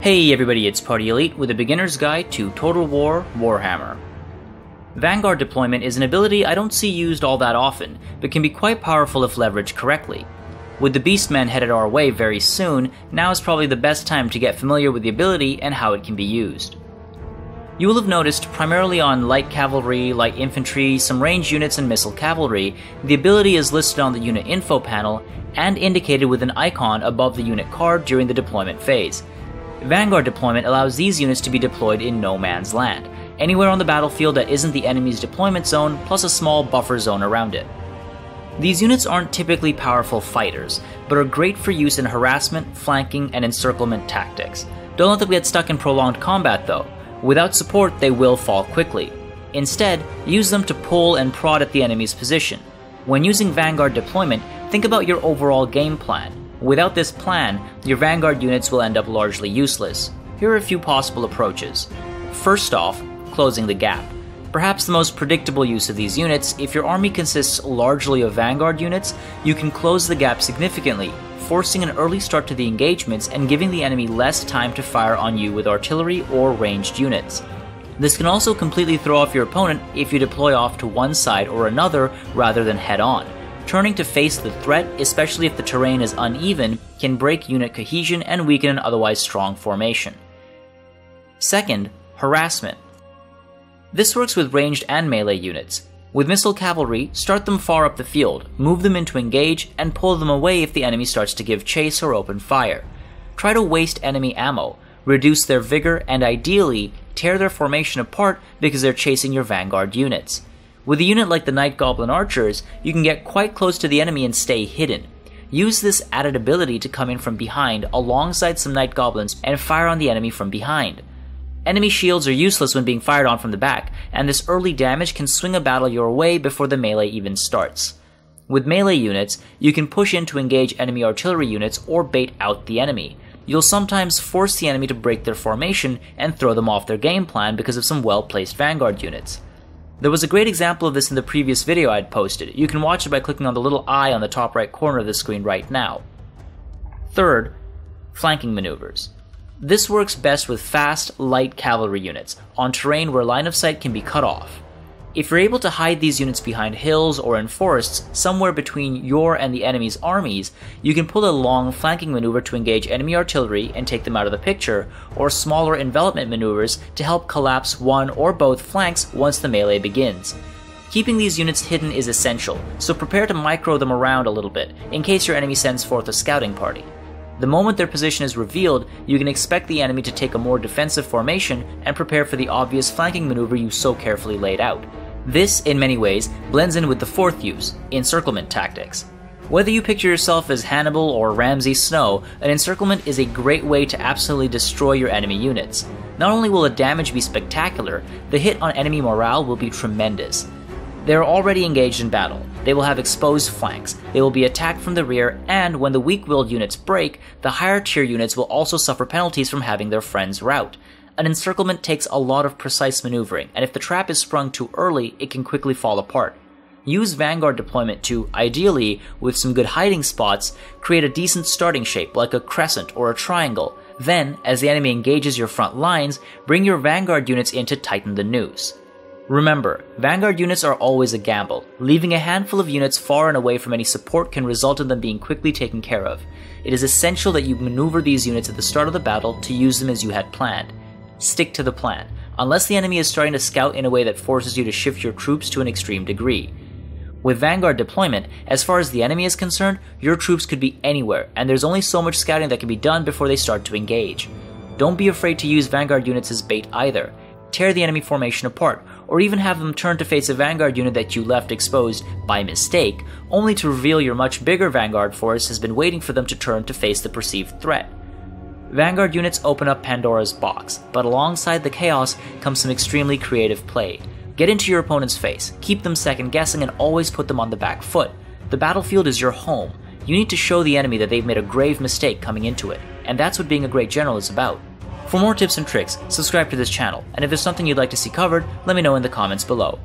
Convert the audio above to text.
Hey everybody, it's Party Elite with a beginner's guide to Total War Warhammer. Vanguard Deployment is an ability I don't see used all that often, but can be quite powerful if leveraged correctly. With the Beastmen headed our way very soon, now is probably the best time to get familiar with the ability and how it can be used. You will have noticed, primarily on light cavalry, light infantry, some ranged units and missile cavalry, the ability is listed on the unit info panel and indicated with an icon above the unit card during the deployment phase. Vanguard Deployment allows these units to be deployed in no man's land, anywhere on the battlefield that isn't the enemy's deployment zone, plus a small buffer zone around it. These units aren't typically powerful fighters, but are great for use in harassment, flanking, and encirclement tactics. Don't let them get stuck in prolonged combat though. Without support, they will fall quickly. Instead, use them to pull and prod at the enemy's position. When using Vanguard Deployment, think about your overall game plan. Without this plan, your Vanguard units will end up largely useless. Here are a few possible approaches. First off, closing the gap. Perhaps the most predictable use of these units, if your army consists largely of Vanguard units, you can close the gap significantly, forcing an early start to the engagements and giving the enemy less time to fire on you with artillery or ranged units. This can also completely throw off your opponent if you deploy off to one side or another rather than head on. Turning to face the threat, especially if the terrain is uneven, can break unit cohesion and weaken an otherwise strong formation. Second, harassment. This works with ranged and melee units. With missile cavalry, start them far up the field, move them into engage, and pull them away if the enemy starts to give chase or open fire. Try to waste enemy ammo, reduce their vigor, and ideally, tear their formation apart because they're chasing your Vanguard units. With a unit like the Night Goblin Archers, you can get quite close to the enemy and stay hidden. Use this added ability to come in from behind alongside some Night Goblins and fire on the enemy from behind. Enemy shields are useless when being fired on from the back, and this early damage can swing a battle your way before the melee even starts. With melee units, you can push in to engage enemy artillery units or bait out the enemy. You'll sometimes force the enemy to break their formation and throw them off their game plan because of some well-placed Vanguard units. There was a great example of this in the previous video I'd posted. You can watch it by clicking on the little eye on the top right corner of the screen right now. Third, flanking maneuvers. This works best with fast, light cavalry units, on terrain where line of sight can be cut off. If you're able to hide these units behind hills or in forests, somewhere between your and the enemy's armies, you can pull a long flanking maneuver to engage enemy artillery and take them out of the picture, or smaller envelopment maneuvers to help collapse one or both flanks once the melee begins. Keeping these units hidden is essential, so prepare to micro them around a little bit, in case your enemy sends forth a scouting party. The moment their position is revealed, you can expect the enemy to take a more defensive formation and prepare for the obvious flanking maneuver you so carefully laid out. This, in many ways, blends in with the fourth use, encirclement tactics. Whether you picture yourself as Hannibal or Ramsay Snow, an encirclement is a great way to absolutely destroy your enemy units. Not only will the damage be spectacular, the hit on enemy morale will be tremendous. They are already engaged in battle, they will have exposed flanks, they will be attacked from the rear, and when the weak-willed units break, the higher tier units will also suffer penalties from having their friends rout. An encirclement takes a lot of precise maneuvering, and if the trap is sprung too early, it can quickly fall apart. Use Vanguard Deployment to, ideally, with some good hiding spots, create a decent starting shape like a crescent or a triangle. Then, as the enemy engages your front lines, bring your Vanguard units in to tighten the noose. Remember, Vanguard units are always a gamble. Leaving a handful of units far and away from any support can result in them being quickly taken care of. It is essential that you maneuver these units at the start of the battle to use them as you had planned. Stick to the plan, unless the enemy is starting to scout in a way that forces you to shift your troops to an extreme degree. With Vanguard Deployment, as far as the enemy is concerned, your troops could be anywhere, and there's only so much scouting that can be done before they start to engage. Don't be afraid to use Vanguard units as bait either. Tear the enemy formation apart, or even have them turn to face a Vanguard unit that you left exposed by mistake, only to reveal your much bigger Vanguard force has been waiting for them to turn to face the perceived threat. Vanguard units open up Pandora's box, but alongside the chaos comes some extremely creative play. Get into your opponent's face, keep them second guessing, and always put them on the back foot. The battlefield is your home. You need to show the enemy that they've made a grave mistake coming into it, and that's what being a great general is about. For more tips and tricks, subscribe to this channel, and if there's something you'd like to see covered, let me know in the comments below.